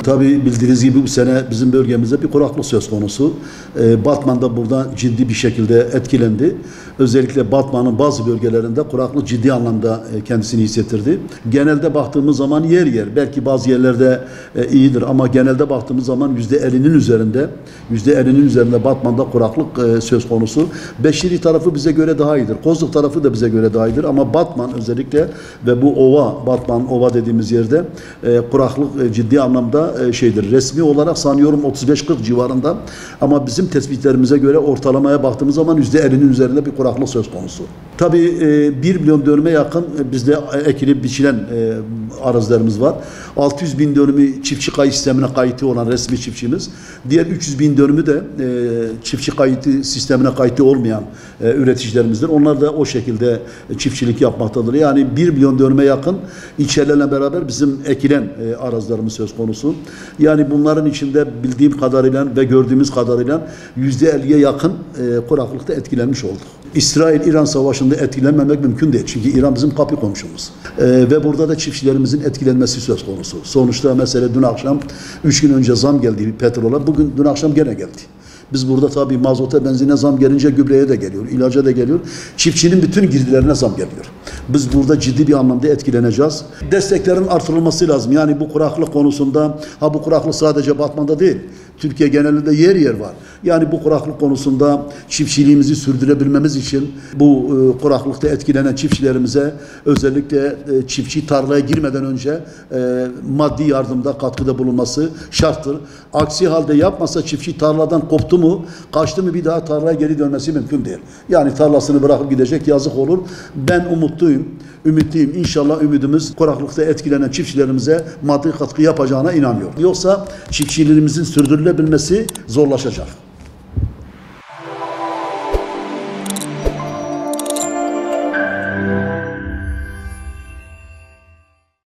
Tabii bildiğiniz gibi bu sene bizim bölgemizde bir kuraklık söz konusu. Batman'da buradan ciddi bir şekilde etkilendi. Özellikle Batman'ın bazı bölgelerinde kuraklık ciddi anlamda kendisini hissettirdi. Genelde baktığımız zaman yer yer, belki bazı yerlerde iyidir ama genelde baktığımız zaman %50'nin üzerinde Batman'da kuraklık söz konusu. Beşiri tarafı bize göre daha iyidir. Kozluk tarafı da bize göre daha iyidir ama Batman özellikle ve bu ova, Batman ova dediğimiz yerde kuraklık ciddi anlamda resmi olarak sanıyorum 35-40 civarında ama bizim tespitlerimize göre ortalamaya baktığımız zaman %50'nin üzerinde bir kuraklık söz konusu. Tabii 1 milyon dönüme yakın bizde ekilip biçilen arazilerimiz var. 600 bin dönümü çiftçi kayıt sistemine kayıtlı olan resmi çiftçimiz. Diğer 300 bin dönümü de çiftçi kayıtlı sistemine kayıtlı olmayan üreticilerimizdir. Onlar da o şekilde çiftçilik yapmaktadır. Yani 1 milyon dönüme yakın ilçelerle beraber bizim ekilen arazilerimiz söz konusu. Yani bunların içinde bildiğim kadarıyla ve gördüğümüz kadarıyla %50'ye yakın kuraklıkta etkilenmiş olduk. İsrail-İran savaşında etkilenmemek mümkün değil. Çünkü İran bizim kapı komşumuz. Ve burada da çiftçilerimizin etkilenmesi söz konusu. Sonuçta mesela dün akşam 3 gün önce zam geldi petrola. Dün akşam gene geldi. Biz burada tabii mazota, benzine zam gelince gübreye de geliyor, ilaca da geliyor. Çiftçinin bütün girdilerine zam geliyor. Biz burada ciddi bir anlamda etkileneceğiz. Desteklerin artırılması lazım. Yani bu kuraklık konusunda, bu kuraklık sadece Batman'da değil, Türkiye genelinde yer yer var. Yani bu kuraklık konusunda çiftçiliğimizi sürdürebilmemiz için bu kuraklıkta etkilenen çiftçilerimize özellikle çiftçi tarlaya girmeden önce maddi yardımda, katkıda bulunması şarttır. Aksi halde yapmasa çiftçi tarladan koptu mu, kaçtı mı bir daha tarlaya geri dönmesi mümkün değil. Yani tarlasını bırakıp gidecek, yazık olur. Ben ümitliyim. İnşallah ümidimiz kuraklıkta etkilenen çiftçilerimize maddi katkı yapacağına inanıyorum. Yoksa çiftçiliğimizin sürdürülebilmesi zorlaşacak.